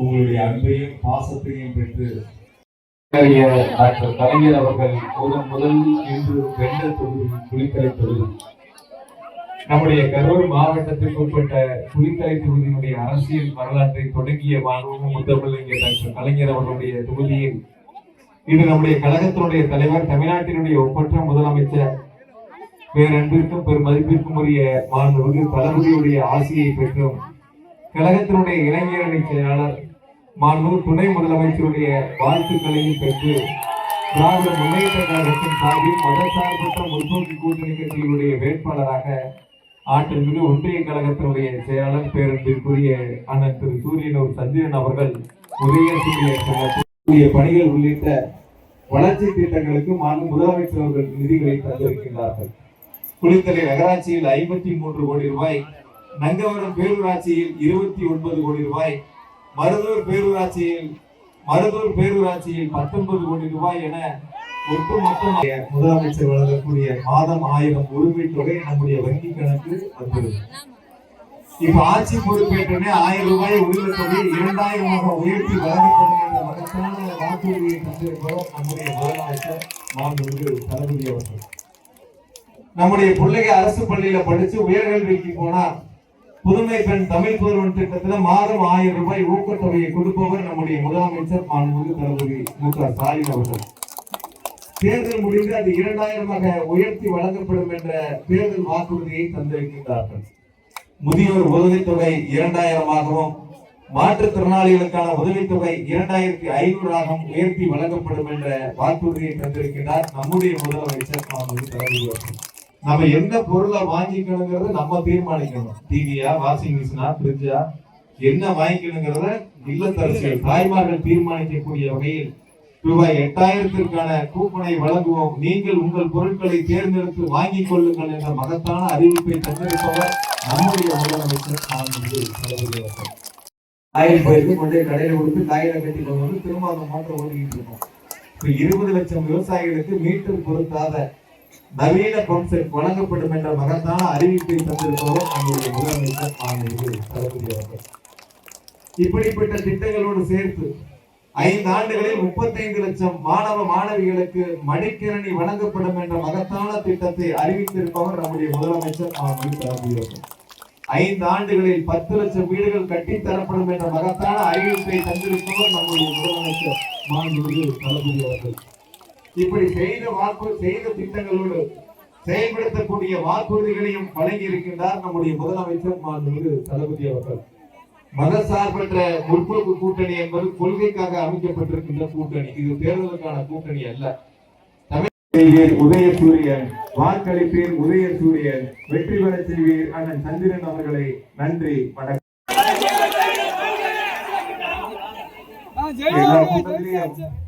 உங்களுடைய அன்பையும் பாசத்தையும் பெற்று டாக்டர் கலைஞர் அவர்கள் முதல் இன்று வென்ற தொகுதி புலித்தலை தொகுதி. நம்முடைய கரூர் மாவட்டத்திற்கு உட்பட்ட புலித்தலை தொகுதியினுடைய அரசியல் வரலாற்றை தொடங்கிய முத்தமிழறிஞர் டாக்டர் கலைஞர் அவர்களுடைய தொகுதியில் இது நம்முடைய கழகத்தினுடைய தலைவர், தமிழ்நாட்டினுடைய ஒப்பற்ற முதலமைச்சர், பேரன்பிற்கும் பெரும் மதிப்பிற்கும் உரிய மாண்புமிகு தளபதியுடைய ஆசியை பெற்றும் கழகத்தினுடைய இளைஞரணி செயலாளர் மாண்புமிகு துணை முதலமைச்சருடைய வாழ்த்துக்களையும் பெற்று திராவிட முன்னேற்ற கழகத்தின் சார்பில் மதசார்பற்ற முற்போக்கு கூட்டணி கட்சிகளுடைய வேட்பாளராக ஆற்றல்மிகு ஒன்றிய கழகத்தினுடைய செயலாளர் பேரன்பிற்குரிய அண்ணன் திரு சூரியனூர் சந்திரன் அவர்கள் உதயசூரிய பணிகள் உள்ளிட்ட வளர்ச்சி திட்டங்களுக்கு முதலமைச்சர் அவர்கள் நிதிகளை தந்திருக்கின்றார்கள். குளித்தலை நகராட்சியில் 53 கோடி ரூபாய், நங்கவரம் பேரூராட்சியில் 29 கோடி ரூபாய், மருதூர் பேரூராட்சியில் 19 கோடி ரூபாய் என ஒட்டுமொத்த முதலமைச்சர் வழங்கக்கூடிய மாதம் 1000 உரிமை தொகை நம்முடைய வங்கி கணக்கு வந்துள்ளது. இப்ப ஆட்சி பொறுப்பேற்றனே 1000 ரூபாய் உரிமை தொகை 2000 உயர்த்தி வழங்கப்படும் என்ற மகத்தான வாக்குறுதியை தந்திருப்பவர் நம்முடைய முதலமைச்சர் மாண்புமிகு தளபதி அவர்கள். நம்முடைய பிள்ளைங்க அரசு பள்ளியில படிச்சு உயர்கல்விக்கு போனா புதுமை பெண் தமிழ் புதல்வன் திட்டத்துல மாதம் 1000 ரூபாய் ஊக்கத்தொகையை கொடுப்பவர் நம்முடைய முதலமைச்சர் மாண்புமிகு தளபதி மு.க. ஸ்டாலின் அவர்கள். தேர்தல் முடிந்து அது 2000 உயர்த்தி வழங்கப்படும் என்ற தேர்தல் வாக்குறுதியை தந்திருக்கின்றார்கள். முதியோர் உதவித்தொகை 2000ஆகவும் மாற்றுத்திறனாளிகளுக்கான உதவித்தொகை 2500 உயர்த்தி வழங்கப்படும் என்ற வாக்குறுதியை தந்திருக்கிறார் நம்முடைய முதலமைச்சர் மாண்புமிகு தளபதி அவர்கள். நம்ம எந்த பொருளை வாங்கிக்கணுங்கிறத நம்ம தீர்மானிக்கணும். டிவியா, வாஷிங் மிஷினா, பிரிட்ஜா, என்ன வாங்கிக்கணுங்கிறத இல்லத்தரசிகள் தாய்மார்கள் தீர்மானிக்கக்கூடிய வகையில் ரூபாய் 8000க்கான கூப்பனை வழங்குவோம், நீங்கள் உங்கள் பொருட்களை தேர்ந்தெடுத்து வாங்கிக் கொள்ளுங்கள் என்ற மகத்தான அறிவிப்பை தந்திருப்பவர் நம்முடைய முதலமைச்சர் மாண்புமிகு தளபதி அவர்கள். ஆயில் போயிட்டு கொண்டே கடையில கொடுத்து காயில கட்டி கொண்டு வந்து திரும்ப அந்த மாற்றம் ஓடிக்கிட்டு இருக்கோம். இப்ப 20 லட்சம் விவசாயிகளுக்கு மீட்டர் பொருத்தாத நவீன பம்ப் செட் வழங்கப்படும் என்ற மகத்தான அறிவிப்பை தந்திருப்பவர் நம்முடைய முதலமைச்சர் மாண்புமிகு தளபதி அவர்கள். இப்படிப்பட்ட திட்டங்களோடு சேர்த்து 5 ஆண்டுகளில் 35 லட்சம் மாணவ மாணவிகளுக்கு மடிக்கணினி வழங்கப்படும் என்ற மகத்தான திட்டத்தை அறிவித்திருப்பவர் நம்முடைய முதலமைச்சர் மாண்புமிகு தளபதி அவர்கள். 5 ஆண்டுகளில் 10 லட்சம் வீடுகள் கட்டித்தரப்படும் என்ற மகத்தான அறிவிப்பை தந்திருப்பவர் நம்முடைய முதலமைச்சர் மாண்புமிகு தளபதி அவர்கள். இப்படி செய்த திட்டங்களோடு செயல்படுத்தக்கூடிய வாக்குறுதிகளையும் வழங்கி இருக்கின்றார் நம்முடைய முதலமைச்சர் மாண்புமிகு தளபதி அவர்கள். மதசார்பற்ற முற்போக்கு கூட்டணி என்பது கொள்கைக்காக அமைக்கப்பட்டிருக்கின்ற கூட்டணி, இது தேர்தலுக்கான கூட்டணி அல்ல. தமிழ் உதயசூரியன், வாக்களிப்பீர் உதயசூரியன், வெற்றி பெற செய்வீர் அண்ணன் சந்திரன் அவர்களை. நன்றி, வணக்கம். எல்லா கூட்டத்திலையும்